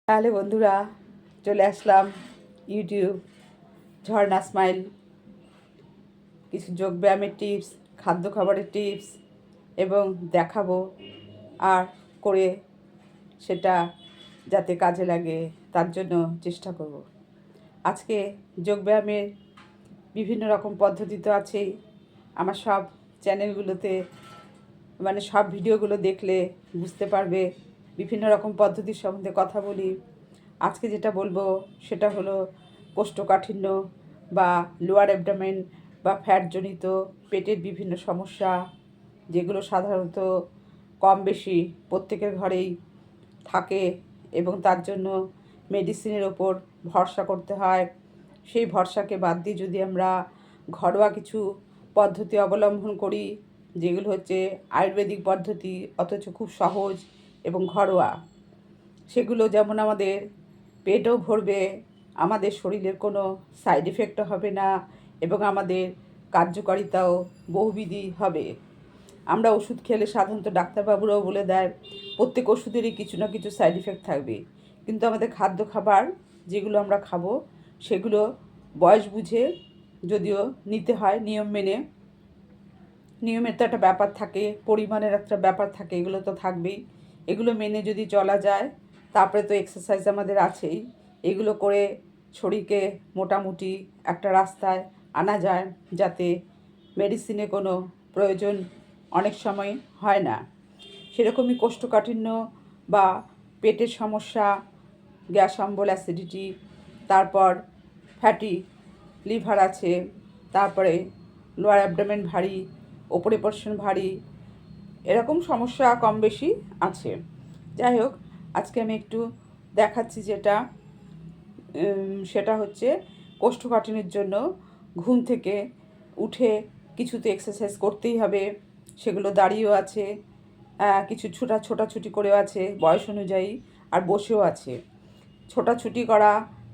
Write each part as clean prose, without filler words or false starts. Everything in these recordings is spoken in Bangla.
তাহলে বন্ধুরা, চলে আসলাম ইউটিউব ঝর্ণা স্মাইল। কিছু যোগব্যায়ামের টিপস, খাদ্য খাবারের টিপস এবং দেখাবো, আর করে সেটা যাতে কাজে লাগে তার জন্য চেষ্টা করব। আজকে যোগব্যায়ামের বিভিন্ন রকম পদ্ধতি তো আছেই। আমার সব চ্যানেলগুলোতে সব ভিডিওগুলো দেখলে বুঝতে পারবে। বিভিন্ন রকম পদ্ধতির সম্বন্ধে কথা বলি। আজকে যেটা বলবো সেটা হলো কোষ্ঠকাঠিন্য বা লোয়ার অ্যাবডোমেন বা ফ্যাটজনিত পেটের বিভিন্ন সমস্যা, যেগুলো সাধারণত কম বেশি প্রত্যেকের ঘরেই থাকে এবং তার জন্য মেডিসিনের ওপর ভরসা করতে হয়। সেই ভরসাকে বাদ দিয়ে যদি আমরা ঘরোয়া কিছু পদ্ধতি অবলম্বন করি, যেগুলো হচ্ছে আয়ুর্বেদিক পদ্ধতি অথচ খুব সহজ এবং ঘরোয়া, সেগুলো যেমন আমাদের পেটও ভরবে, আমাদের শরীরের কোনো সাইড এফেক্টও হবে না এবং আমাদের কার্যকারিতাও বহুবিধি হবে। আমরা ওষুধ খেলে সাধারণত ডাক্তারবাবুরাও বলে দেয় প্রত্যেক ওষুধেরই কিছু না কিছু সাইড এফেক্ট থাকবে, কিন্তু আমাদের খাদ্য খাবার যেগুলো আমরা খাবো সেগুলো বয়স বুঝে যদিও নিতে হয়, নিয়ম মেনে। নিয়মের তো একটা ব্যাপার থাকে, পরিমাণের একটা ব্যাপার থাকে, এগুলো তো থাকবেই। এগুলো মেনে যদি চলা যায়, তারপরে তো এক্সারসাইজ আমাদের আছেই। এগুলো করে শরীরকে মোটামুটি একটা রাস্তায় আনা যায়, যাতে মেডিসিনে কোনো প্রয়োজন অনেক সময় হয় না। সেরকমই কোষ্ঠকাঠিন্য বা পেটের সমস্যা, গ্যাস অম্বল, অ্যাসিডিটি, তারপর ফ্যাটি লিভার আছে, তারপরে লোয়ার অ্যাবডোমেন ভারী, ওপরে পোর্শন ভারী, এরকম সমস্যা কম বেশি আছে। যাই হোক, আজকে আমি একটু দেখাচ্ছি যেটা সেটা হচ্ছে কোষ্ঠকাঠিন্যের জন্য ঘুম থেকে উঠে কিছু তো এক্সারসাইজ করতেই হবে। সেগুলো দাঁড়িয়েও আছে, কিছু ছোটাছুটি করেও আছে বয়স অনুযায়ী, আর বসেও আছে। ছোটাছুটি করা,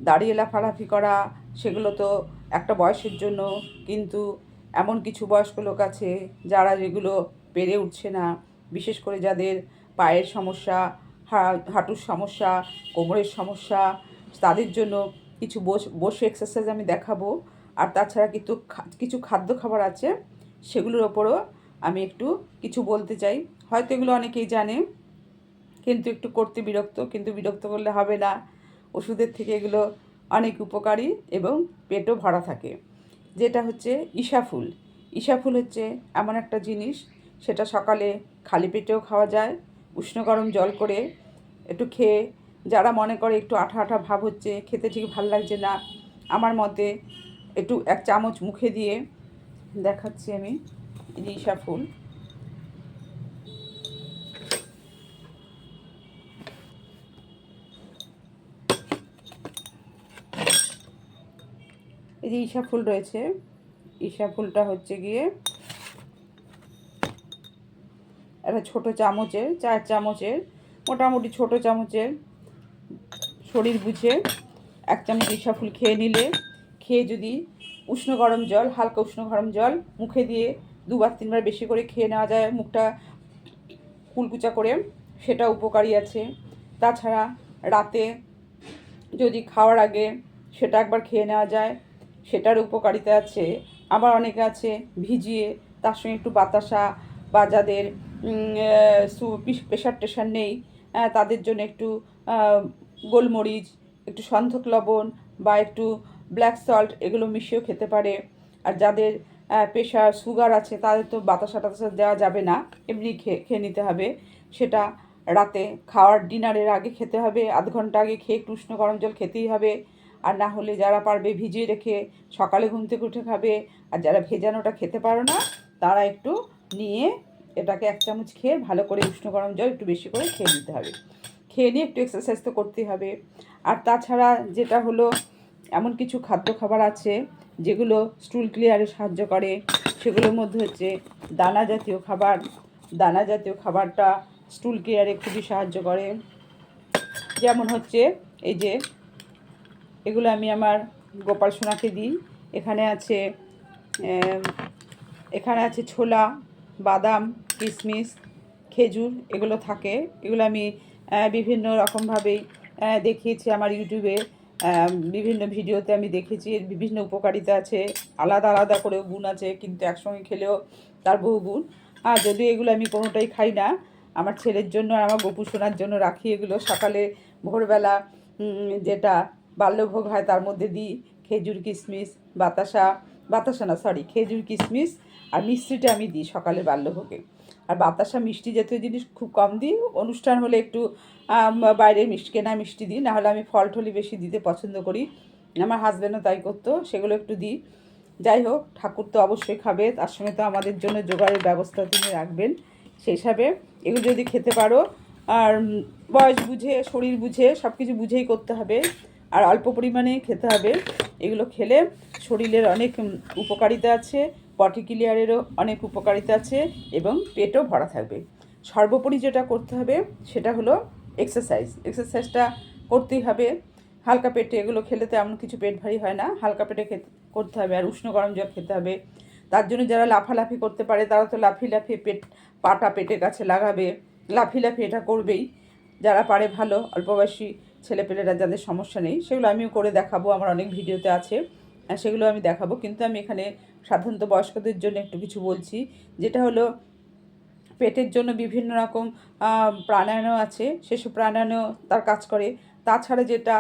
দাঁড়িয়ে লাফালাফি করা, সেগুলো তো একটা বয়সের জন্য, কিন্তু এমন কিছু বয়স্ক লোক আছে যারা যেগুলো পেরে উঠছে না, বিশেষ করে যাদের পায়ের সমস্যা, হাঁটুর সমস্যা, কোমরের সমস্যা, তাদের জন্য কিছু বসে এক্সারসাইজ আমি দেখাবো। আর তাছাড়া কিন্তু কিছু খাদ্য খাবার আছে, সেগুলোর ওপরও আমি একটু কিছু বলতে চাই। হয়তো এগুলো অনেকেই জানে, কিন্তু একটু করতে বিরক্ত, কিন্তু বিরক্ত করলে হবে না। ওষুধের থেকে এগুলো অনেক উপকারী এবং পেটও ভরা থাকে। যেটা হচ্ছে ইসা ফুল। ইসা ফুল হচ্ছে এমন একটা জিনিস, সেটা সকালে খালি পেটেও খাওয়া যায়। উষ্ণ গরম জল করে একটু খেয়ে, যারা মনে করে একটু আঠা আঠা ভাব হচ্ছে, খেতে ঠিক ভাল লাগছে না, আমার মতে একটু 1 চামচ মুখে দিয়ে দেখাচ্ছি আমি। এই যে ইসা ফুল, এই যে ইসা ফুল রয়েছে, ইসা ফুলটা হচ্ছে গিয়ে একটা ছোটো চামচের, 4 চামচের, মোটামুটি ছোটো চামচের শরীর বুঝে 1 চামচ ইসা ফুল খেয়ে নিলে, খেয়ে যদি উষ্ণ গরম জল, হালকা উষ্ণ গরম জল মুখে দিয়ে 2-3 বার বেশি করে খেয়ে নেওয়া যায়, মুখটা কুলকুচা করে, সেটা উপকারী আছে। তাছাড়া রাতে যদি খাওয়ার আগে সেটা একবার খেয়ে নেওয়া যায়, সেটার উপকারিতা আছে। আবার অনেকে আছে ভিজিয়ে তার সঙ্গে একটু বাতাসা, বা যাদের প্রেশার টেশার নেই, তাদের জন্য একটু গোলমরিচ, একটু সন্ধক লবণ বা একটু ব্ল্যাক সল্ট, এগুলো মিশিয়েও খেতে পারে। আর যাদের প্রেশার সুগার আছে, তাদের তো বাতাসা টাতাসা দেওয়া যাবে না, এমনি খেয়ে নিতে হবে। সেটা রাতে খাওয়ার ডিনারের আগে খেতে হবে, আধ ঘন্টা আগে খেয়ে একটু উষ্ণ গরম জল খেতেই হবে। আর না হলে যারা পারবে ভিজিয়ে রেখে সকালে ঘুম থেকে উঠে খাবে। আর যারা ভেজানোটা খেতে পারো না, তারা একটু নিয়ে এটাকে 1 চামচ খেয়ে ভালো করে উষ্ণ গরম জল একটু বেশি করে খেয়ে নিতে হবে। খেয়ে নিয়ে একটু এক্সারসাইজ তো করতেই হবে। আর তাছাড়া যেটা হলো, এমন কিছু খাদ্য খাবার আছে যেগুলো স্টুল ক্লিয়ারে সাহায্য করে। সেগুলোর মধ্যে হচ্ছে দানা জাতীয় খাবার। দানা জাতীয় খাবারটা স্টুল ক্লিয়ারে খুবই সাহায্য করে। যেমন হচ্ছে এই যে, এগুলো আমি আমার গোপাল সোনাকে দিই। এখানে আছে এখানে আছে ছোলা, বাদাম, কিশমিশ, খেজুর, এগুলো থাকে। এগুলো আমি বিভিন্ন রকমভাবেই দেখিয়েছি আমার ইউটিউবে, বিভিন্ন ভিডিওতে আমি দেখেছি এর বিভিন্ন উপকারিতা আছে, আলাদা আলাদা করেও গুণ আছে, কিন্তু একসঙ্গে খেলেও তার বহু গুণ। আর যদিও এগুলো আমি কোনোটাই খাই না, আমার ছেলের জন্য আর আমার গপু সোনার জন্য রাখি এগুলো। সকালে ভোরবেলা যেটা বাল্যভোগ হয় তার মধ্যে দিই খেজুর কিশমিশ, বাতাসা, বাতাসা না সরি, খেজুর কিশমিশ আর মিষ্টিটা আমি দিই সকালে বাল্যভোগে। আর বাতাসা মিষ্টি জাতীয় জিনিস খুব কম দিই, অনুষ্ঠান হলে একটু বাইরের মিষ্টি, কেনা মিষ্টি দিই, নাহলে আমি ফল টলই বেশি দিতে পছন্দ করি। আমার হাজব্যান্ডও তাই করতো, সেগুলো একটু দিই। যাই হোক, ঠাকুর তো অবশ্যই খাবে, তার সঙ্গে তো আমাদের জন্য জোগাড়ের ব্যবস্থা তিনি রাখবেন। সেই হিসাবে এগুলো যদি খেতে পারো, আর বয়স বুঝে, শরীর বুঝে, সব কিছু বুঝেই করতে হবে, আর অল্প পরিমাণে খেতে হবে। এগুলো খেলে শরীরের অনেক উপকারিতা আছে, পটি ক্লিয়ারেরও অনেক উপকারিতা আছে, এবং পেটও ভরা থাকবে। সর্বোপরি যেটা করতে হবে সেটা হলো এক্সারসাইজটা করতেই হবে। হালকা পেটে এগুলো খেলে তো এমন কিছু পেট ভারী হয় না, হালকা পেটে করতে হবে। আর উষ্ণ গরম জল খেতে হবে। তার জন্য যারা লাফালাফি করতে পারে তারা তো লাফিয়ে পাটা পেটের কাছে লাগাবে, লাফিয়ে এটা করবেই। যারা পারে ভালো, অল্প বয়সী ছেলেপেলেরা যাদের সমস্যা নেই, সেগুলো আমিও করে দেখাবো, আমার অনেক ভিডিওতে আছে, সেগুলো আমি দেখাবো। কিন্তু আমি এখানে সাধারণত বয়স্কদের জন্য একটু কিছু বলছি, যেটা হলো পেটের জন্য বিভিন্ন রকম প্রাণায়ামও আছে, সেসব প্রাণায়ামও তার কাজ করে। তাছাড়া যেটা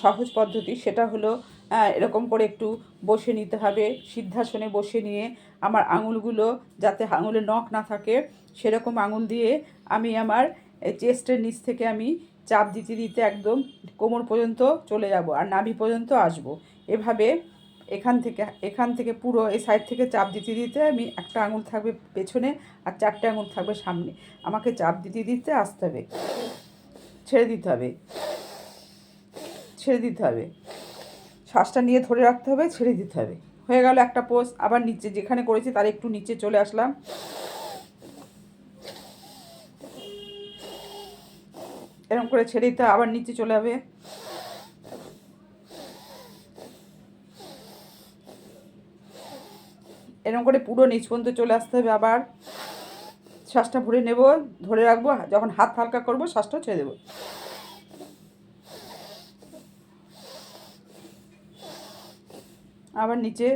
সহজ পদ্ধতি সেটা হলো এরকম করে একটু বসে নিতে হবে, সিদ্ধাসনে বসে নিয়ে আমার আঙুলগুলো যাতে আঙুলে নখ না থাকে সেরকম আঙুল দিয়ে আমি আমার চেস্টের নিচ থেকে আমি চাপ দিতে দিতে একদম কোমর পর্যন্ত চলে যাব আর নাভি পর্যন্ত আসব। এভাবে এখান থেকে পুরো এই সাইড থেকে চাপ দিতে দিতে আমি একটা আঙুল থাকবে পেছনে আর 4টে আঙুল থাকবে সামনে, আমাকে চাপ দিতে দিতে আসতে হবে, ছেড়ে দিতে হবে, ছেড়ে দিতে হবে, শ্বাসটা নিয়ে ধরে রাখতে হবে, ছেড়ে দিতে হবে। হয়ে গেল একটা পোজ। আবার নিচে যেখানে করেছি তার একটু নিচে চলে আসলাম, এরকম করে ছেড়ে দিতে আবার নিচে চলে যাবে। এরকম করে পুরো নিচ পর্যন্ত চলে আসতে হবে। আবার শ্বাসটা ভরে নেব, ধরে রাখবো, যখন হাত হালকা করবো শ্বাসটা ছেড়ে দেবো। আবার নিচে,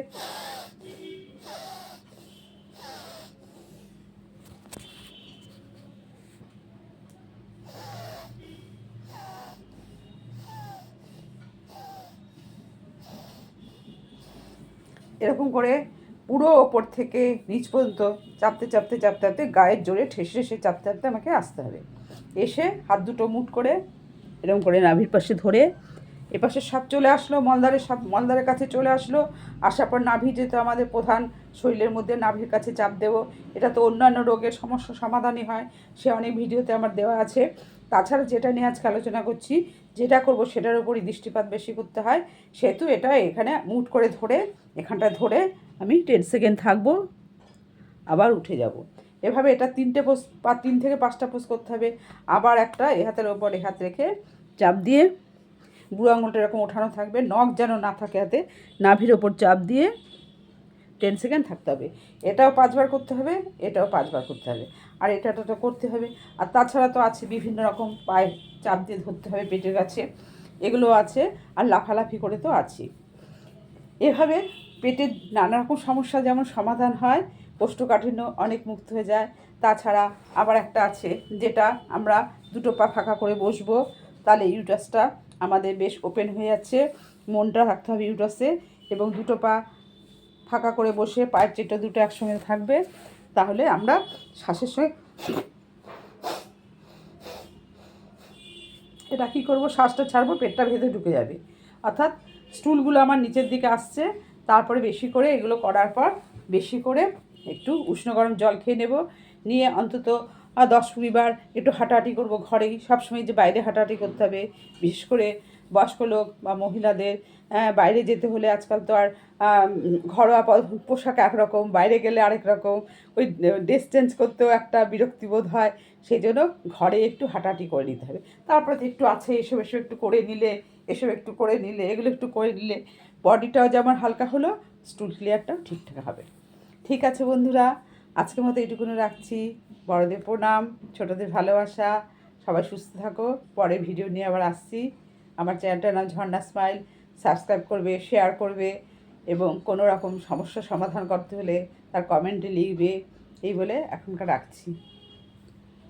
এরকম করে পুরো ওপর থেকে নিচ পর্যন্ত চাপতে চাপতে চাপতে চাপতে গায়ের জোরে ঠেসে ঠেসে চাপতে চাপতে আমাকে আসতে হবে। এসে হাত দুটো মুঠ করে এরকম করে নাভির পাশে ধরে, এপাশে সব চলে আসলো, মলদারের কাছে চলে আসলো। আসার পর নাভি যেহেতু আমাদের প্রধান শরীরের মধ্যে, নাভির কাছে চাপ দেব। এটা তো অন্যান্য রোগের সমস্যা সমাধানই হয়, সে অনেক ভিডিওতে আমার দেওয়া আছে। তাছাড়া যেটা নিয়ে আজকে আলোচনা করছি, যেটা করব সেটার উপরই দৃষ্টিপাত বেশি করতে হয়, সেহেতু এটা এখানে মুট করে ধরে, এখানটা ধরে আমি 10 সেকেন্ড থাকবো, আবার উঠে যাব। এভাবে এটা 3 থেকে 5টা পোজ করতে হবে। আবার একটা এ হাতের ওপর এ হাত রেখে চাপ দিয়ে বুড়ো আঙুলটা এরকম ওঠানো থাকবে, নখ যেন না থাকে হাতে, নাভির ওপর চাপ দিয়ে 10 সেকেন্ড থাকতে হবে। এটাও 5বার করতে হবে, এটাও 5বার করতে হবে, আর এটা করতে হবে। আর তাছাড়া তো আছে বিভিন্ন রকম, পায়ে চাপ দিয়ে ধরতে হবে পেটের কাছে, এগুলো আছে। আর লাফালাফি করে তো আছে। এভাবে পেটের নানা রকম সমস্যা যেমন সমাধান হয়, কোষ্ঠকাঠিন্য অনেক মুক্ত হয়ে যায়। তাছাড়া আবার একটা আছে, যেটা আমরা দুটো পা ফাঁকা করে বসবো, তাহলে ইউটাসটা আমাদের বেশ ওপেন হয়ে যাচ্ছে। মনটা রাখতে হবে ইউটাসে, এবং দুটো পা ফাঁকা করে বসে পায়ের চেটা দুটো একসঙ্গে থাকবে। তাহলে আমরা শ্বাসের সঙ্গে এটা কী করবো, শ্বাসটা ছাড়বো, পেটটা ভেতরে ঢুকে যাবে, অর্থাৎ স্টুলগুলো আমার নিচের দিকে আসছে। তারপরে বেশি করে এগুলো করার পর বেশি করে একটু উষ্ণ গরম জল খেয়ে নেব, নিয়ে অন্তত 10-20 বার একটু হাঁটাহাঁটি করবো ঘরেই। সবসময় যে বাইরে হাঁটাহাঁটি করতে হবে, বিশেষ করে বয়স্ক লোক বা মহিলাদের বাইরে যেতে হলে আজকাল তো আর ঘরোয়া পোশাক একরকম, বাইরে গেলে আরেক রকম, ওই ড্রেস চেঞ্জ করতেও একটা বিরক্তিবোধ হয়। সেই জন্য ঘরে একটু হাঁটাহাঁটি করে নিতে হবে। তারপরে তো একটু আছে, এসব একটু করে নিলে, একটু করে নিলে, এগুলো একটু করে নিলে বডিটাও যেমন হালকা হলো, স্টুল ক্লিয়ারটাও ঠিকঠাক হবে। ঠিক আছে বন্ধুরা, আজকের মতো এইটুকুনি রাখছি। বড়দের প্রণাম, ছোটদের ভালোবাসা, সবাই সুস্থ থাকো। পরে ভিডিও নিয়ে আবার আসছি। আমার চ্যানেলটার নাম ঝর্ণা স্মাইল। সাবস্ক্রাইব করবে, শেয়ার করবে এবং কোনো রকম সমস্যার সমাধান করতে হলে তার কমেন্টে লিখবে। এই বলে এখনকার রাখছি।